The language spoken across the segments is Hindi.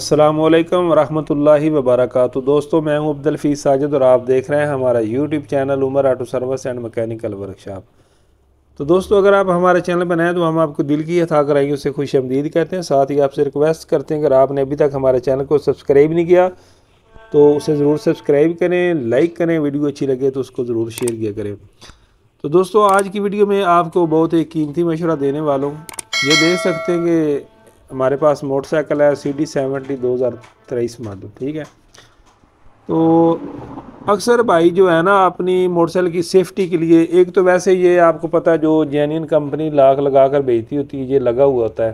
अस्सलामुअलैकुम रहमतुल्लाहि व बरकातुहू। दोस्तों, मैं हूं अब्दुल हफीज़ साजिद और आप देख रहे हैं हमारा YouTube channel Umar auto service and mechanical workshop. तो दोस्तों, अगर आप हमारे चैनल पर नए हैं तो हम आपको दिल की यथा कराएंगे उसे खुश आमदीद कहते हैं। साथ ही आपसे रिक्वेस्ट करते हैं अगर आपने अभी तक हमारे चैनल को सब्सक्राइब नहीं किया तो उसे ज़रूर सब्सक्राइब करें, लाइक करें, वीडियो अच्छी लगे तो उसको ज़रूर शेयर किया करें। तो दोस्तों, आज की वीडियो में आपको बहुत ही कीमती मशवरा देने वाला हूँ। ये देख सकते हैं कि हमारे पास मोटरसाइकिल है CD70 2023 मॉडल, ठीक है। तो अक्सर भाई जो है ना अपनी मोटरसाइकिल की सेफ्टी के लिए, एक तो वैसे ये आपको पता है जो जेन्युइन कंपनी लाख लगा कर बेचती होती है ये लगा हुआ होता है,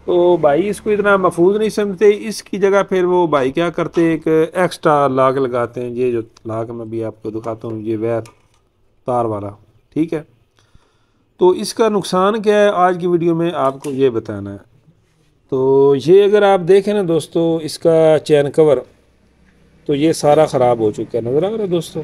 तो भाई इसको इतना महफूज नहीं समझते। इसकी जगह फिर वो भाई क्या करते हैं, एक एक्स्ट्रा लाख लगाते हैं। ये जो लाख मैं भी आपको दिखाता हूँ, ये वायर तार वाला, ठीक है। तो इसका नुकसान क्या है आज की वीडियो में आपको ये बताना है। तो ये अगर आप देखें ना दोस्तों, इसका चैन कवर तो ये सारा ख़राब हो चुका है, नज़र आ रहा है दोस्तों।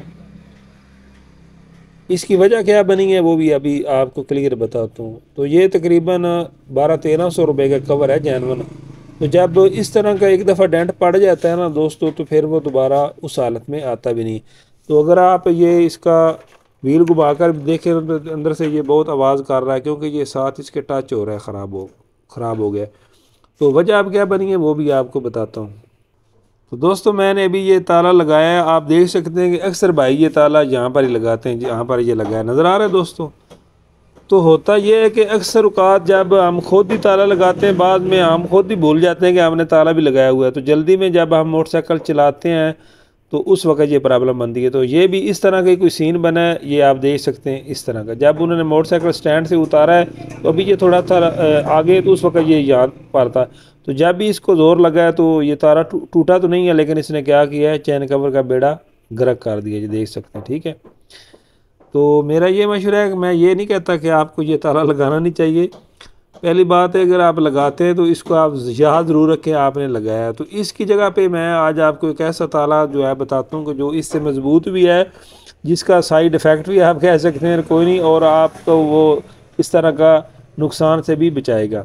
इसकी वजह क्या बनी है वो भी अभी आपको क्लियर बताता हूँ। तो ये तकरीबन 1200-1300 रुपये का कवर है जैनवन। तो जब इस तरह का एक दफ़ा डेंट पड़ जाता है ना दोस्तों, तो फिर वो दोबारा उस हालत में आता भी नहीं। तो अगर आप ये इसका व्हील घुमा कर देखें तो अंदर से ये बहुत आवाज़ कर रहा है, क्योंकि ये साथ इसके टच हो रहा है, ख़राब हो गया। तो वजह अब क्या बनी है वो भी आपको बताता हूँ। तो दोस्तों, मैंने अभी ये ताला लगाया है, आप देख सकते हैं कि अक्सर भाई ये ताला यहाँ पर ही लगाते हैं, यहाँ पर ये लगाया नज़र आ रहा है दोस्तों। तो होता ये है कि अक्सर औक़ात जब हम खुद ही ताला लगाते हैं, बाद में हम खुद ही भूल जाते हैं कि हमने ताला भी लगाया हुआ है। तो जल्दी में जब हम मोटरसाइकिल चलाते हैं तो उस वक्त ये प्रॉब्लम बनती है। तो ये भी इस तरह का कोई सीन बना है, ये आप देख सकते हैं इस तरह का। जब उन्होंने मोटरसाइकिल स्टैंड से उतारा है तो अभी ये थोड़ा था आगे, तो उस वक्त ये याद पर था। तो जब भी इसको ज़ोर लगा है तो ये तारा टूटा तो नहीं है, लेकिन इसने क्या किया है, चैन कवर का बेड़ा गर्क कर दिया, ये देख सकते हैं, ठीक है। तो मेरा ये मशवरा है कि मैं ये नहीं कहता कि आपको ये ताला लगाना नहीं चाहिए। पहली बात है, अगर आप लगाते हैं तो इसको आप याद ज़रूर रखें आपने लगाया है। तो इसकी जगह पे मैं आज आपको एक ऐसा ताला जो है बताता हूँ कि जो इससे मजबूत भी है, जिसका साइड इफ़ेक्ट भी आप कह सकते हैं कोई नहीं, और आपको वो इस तरह का नुकसान से भी बचाएगा।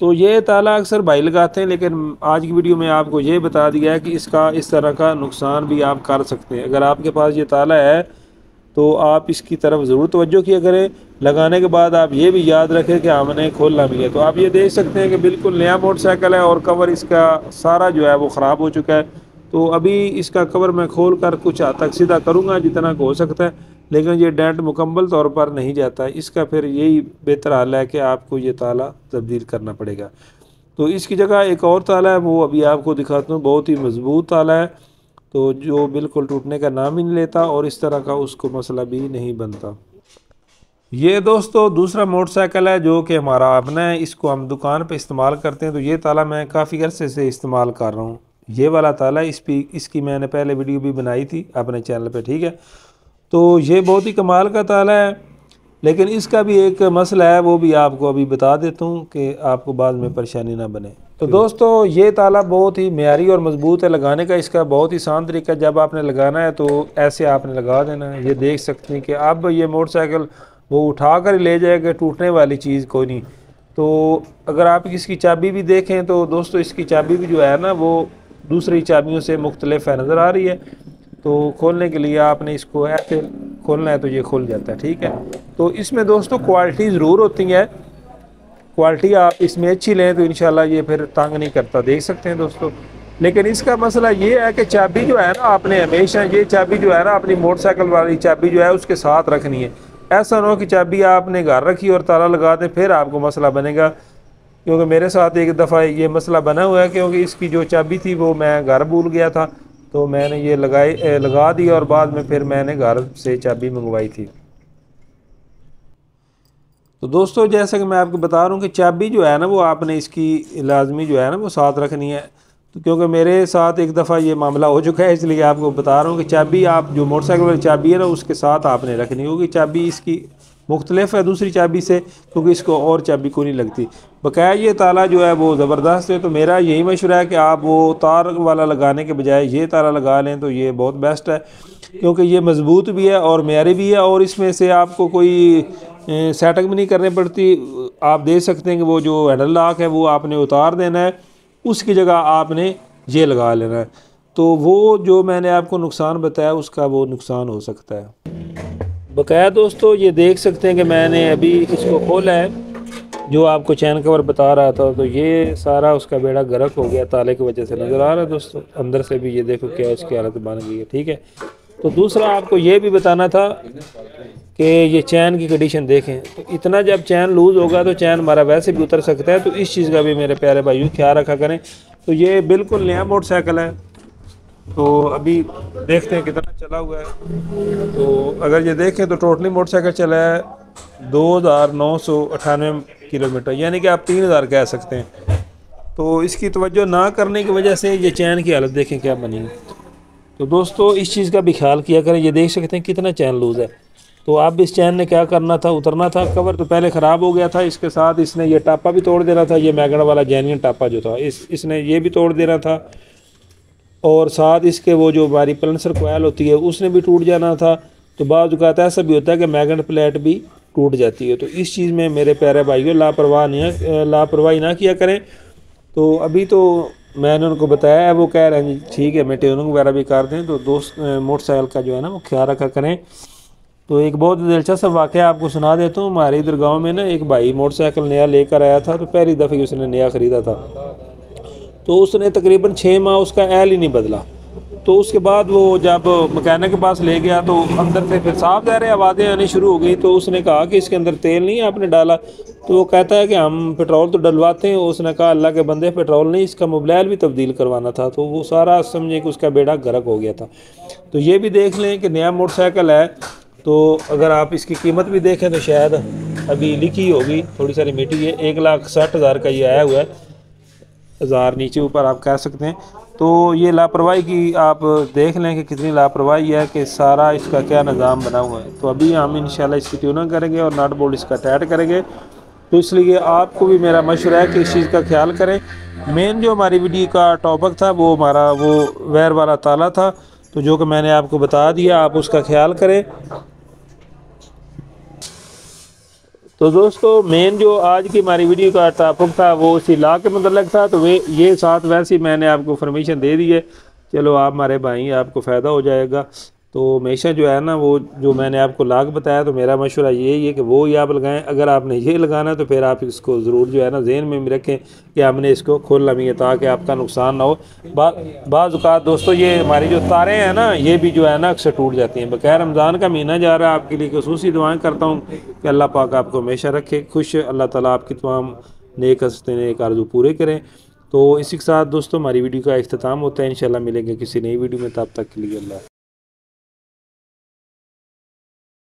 तो ये ताला अक्सर भाई लगाते हैं, लेकिन आज की वीडियो में आपको ये बता दिया है कि इसका इस तरह का नुकसान भी आप कर सकते हैं। अगर आपके पास ये ताला है तो आप इसकी तरफ ज़रूर तवज्जो किया करें। लगाने के बाद आप ये भी याद रखें कि हमने खोलना भी है। तो आप ये देख सकते हैं कि बिल्कुल नया मोटरसाइकिल है और कवर इसका सारा जो है वो ख़राब हो चुका है। तो अभी इसका कवर मैं खोल कर कुछ हद तक सीधा करूँगा जितना हो सकता है, लेकिन ये डेंट मुकम्मल तौर पर नहीं जाता है। इसका फिर यही बेहतर हाल है कि आपको ये ताला तब्दील करना पड़ेगा। तो इसकी जगह एक और ताला है, वो अभी आपको दिखाता हूँ। बहुत ही मज़बूत ताला है, तो जो बिल्कुल टूटने का नाम ही नहीं लेता और इस तरह का उसको मसला भी नहीं बनता। ये दोस्तों दूसरा मोटरसाइकिल है जो कि हमारा अपना है, इसको हम दुकान पे इस्तेमाल करते हैं। तो ये ताला मैं काफ़ी अरसे से इस्तेमाल कर रहा हूँ। ये वाला ताला इसकी मैंने पहले वीडियो भी बनाई थी अपने चैनल पे, ठीक है। तो ये बहुत ही कमाल का ताला है, लेकिन इसका भी एक मसला है, वो भी आपको अभी बता देता हूँ कि आपको बाद में परेशानी ना बने। तो दोस्तों, ये ताला बहुत ही मेयारी और मज़बूत है। लगाने का इसका बहुत ही आसान तरीका, जब आपने लगाना है तो ऐसे आपने लगा देना है। ये देख सकते हैं कि अब ये मोटरसाइकिल वो उठा कर ले जाएगा, टूटने वाली चीज़ कोई नहीं। तो अगर आप इसकी चाबी भी देखें तो दोस्तों, इसकी चाबी भी जो है ना वो दूसरी चाबियों से मुख्तलिफ है, नज़र आ रही है। तो खोलने के लिए आपने इसको ऐसे खोलना है तो ये खुल जाता है, ठीक है। तो इसमें दोस्तों क्वालिटी ज़रूर होती है, क्वालिटी आप इसमें अच्छी लें तो इंशाल्लाह ये फिर तंग नहीं करता, देख सकते हैं दोस्तों। लेकिन इसका मसला ये है कि चाबी जो है ना, आपने हमेशा ये चाबी जो है ना अपनी मोटरसाइकिल वाली चाबी जो है उसके साथ रखनी है। ऐसा ना हो कि चाबी आपने घर रखी और ताला लगा दें, फिर आपको मसला बनेगा। क्योंकि मेरे साथ एक दफ़ा ये मसला बना हुआ है, क्योंकि इसकी जो चाबी थी वो मैं घर भूल गया था, तो मैंने ये लगा दी और बाद में फिर मैंने घर से चाबी मंगवाई थी। तो दोस्तों, जैसा कि मैं आपको बता रहा हूँ कि चाबी जो है ना वो आपने इसकी लाजमी जो है ना वो साथ रखनी है। तो क्योंकि मेरे साथ एक दफ़ा ये मामला हो चुका है, इसलिए आपको बता रहा हूँ कि चाबी आप जो मोटरसाइकिल वाली चाबी है ना उसके साथ आपने रखनी होगी। चाबी इसकी मुख्तलिफ है दूसरी चाबी से, क्योंकि इसको और चाबी को नहीं लगती। बकाया ये ताला जो है वो ज़बरदस्त है। तो मेरा यही मशवरा है कि आप वो तार वाला लगाने के बजाय ये ताला लगा लें तो ये बहुत बेस्ट है, क्योंकि ये मज़बूत भी है और मेयारी भी है, और इसमें से आपको कोई सेटिंग भी नहीं करनी पड़ती। आप देख सकते हैं कि वो जो हैंडल लॉक है वो आपने उतार देना है उसकी जगह आपने ये लगा लेना है। तो वो जो मैंने आपको नुकसान बताया उसका वो नुकसान हो सकता है। बकाया दोस्तों ये देख सकते हैं कि मैंने अभी इसको खोला है, जो आपको चैन कवर बता रहा था, तो ये सारा उसका बेड़ा गर्क हो गया, ताले की वजह से नज़र आ रहा है दोस्तों। अंदर से भी ये देखो क्या इसकी हालत बन गई है, ठीक है। तो दूसरा आपको ये भी बताना था कि ये चैन की कंडीशन देखें, तो इतना जब चैन लूज़ होगा तो चैन हमारा वैसे भी उतर सकता है, तो इस चीज़ का भी मेरे प्यारे भाइयों ख्याल रखा करें। तो ये बिल्कुल नया मोटरसाइकिल है, तो अभी देखते हैं कितना चला हुआ है। तो अगर ये देखें तो टोटली मोटरसाइकिल चला है 2998 किलोमीटर, यानी कि आप 3000 कह सकते हैं। तो इसकी तवज्जो ना करने की वजह से ये चैन की हालत देखें क्या बनी है। तो दोस्तों इस चीज़ का भी ख्याल किया करें। ये देख सकते हैं कितना चैन लूज़ है। तो अब इस चैन ने क्या करना था, उतरना था। कवर तो पहले ख़राब हो गया था, इसके साथ इसने ये टापा भी तोड़ देना था, ये मैगन वाला जेन्युइन टापा जो था इसने ये भी तोड़ देना था, और साथ इसके वो जो हमारी पल्सर कोयल होती है उसने भी टूट जाना था। तो बाद औक़ात ऐसा भी होता है कि मैगन प्लेट भी टूट जाती है। तो इस चीज़ में मेरे प्यारे भाइयों लापरवाही ना किया करें। तो अभी तो मैंने उनको बताया है, वो कह रहे हैं जी ठीक है, मैं ट्यूनिंग वगैरह भी कर दें। तो दोस्त मोटरसाइकिल का जो है ना वो ख्याल रखा करें। तो एक बहुत दिलचस्प वाक़या आपको सुना देता हूँ। हमारे इधर गांव में ना एक भाई मोटरसाइकिल नया लेकर आया था, तो पहली दफ़े उसने नया ख़रीदा था, तो उसने तकरीबन 6 माह उसका एल ही नहीं बदला। तो उसके बाद वो जब मकैनिक के पास ले गया तो अंदर से फिर साफ ज़ाहिर आवाज़ें आनी शुरू हो गई। तो उसने कहा कि इसके अंदर तेल नहीं आपने डाला, तो वो कहता है कि हम पेट्रोल तो डलवाते हैं। उसने कहा अल्लाह के बंदे पेट्रोल नहीं, इसका मोबाइल भी तब्दील करवाना था। तो वो सारा समझे कि उसका बेड़ा गर्क हो गया था। तो ये भी देख लें कि नया मोटरसाइकिल है, तो अगर आप इसकी कीमत भी देखें तो शायद अभी लिखी होगी, थोड़ी सारी मिटी है, 1,60,000 का ये आया हुआ है, 1000 नीचे ऊपर आप कह सकते हैं। तो ये लापरवाही की आप देख लें कि कितनी लापरवाही है, कि सारा इसका क्या निज़ाम बना हुआ है। तो अभी हम इंशाल्लाह इसकी ट्यूनिंग करेंगे और नट बोल्ट इसका टाइट करेंगे। तो इसलिए आपको भी मेरा मशवरा है कि इस चीज़ का ख्याल करें। मेन जो हमारी वीडियो का टॉपिक था वो हमारा वो वायर वाला ताला था, तो जो कि मैंने आपको बता दिया, आप उसका ख्याल करें। तो दोस्तों मेन जो आज की हमारी वीडियो का टॉपिक था वो उसी लॉ के मतलब था। तो वे ये साथ वैसे ही मैंने आपको इन्फॉर्मेशन दे दी है। चलो आप हमारे भाई, आपको फ़ायदा हो जाएगा। तो हमेशा जो है ना वो जो मैंने आपको लाग बताया, तो मेरा मशवरा यही है कि वो ही आप लगाएं। अगर आपने ये लगाना तो फिर आप इसको ज़रूर जो है ना ज़हन में रखें कि हमने इसको खोलना भी है, ताकि आपका नुकसान ना हो। बाज़ औक़ात दोस्तों ये हमारी जो तारें हैं ना ये भी जो है ना अक्सर टूट जाती हैं। बग़ैर रमज़ान का महीना जा रहा है, आपके लिए ख़ुसूसी दुआएं करता हूँ कि अल्लाह पाक आपको हमेशा रखे खुश, अल्लाह ताला आपकी तमाम नेक हस्ते नेक आरज़ू पूरे करें। तो इसी के साथ दोस्तों हमारी वीडियो का इख्तिताम होता है। इंशाल्लाह मिलेंगे किसी नई वीडियो में, तब तक के लिए अल्लाह।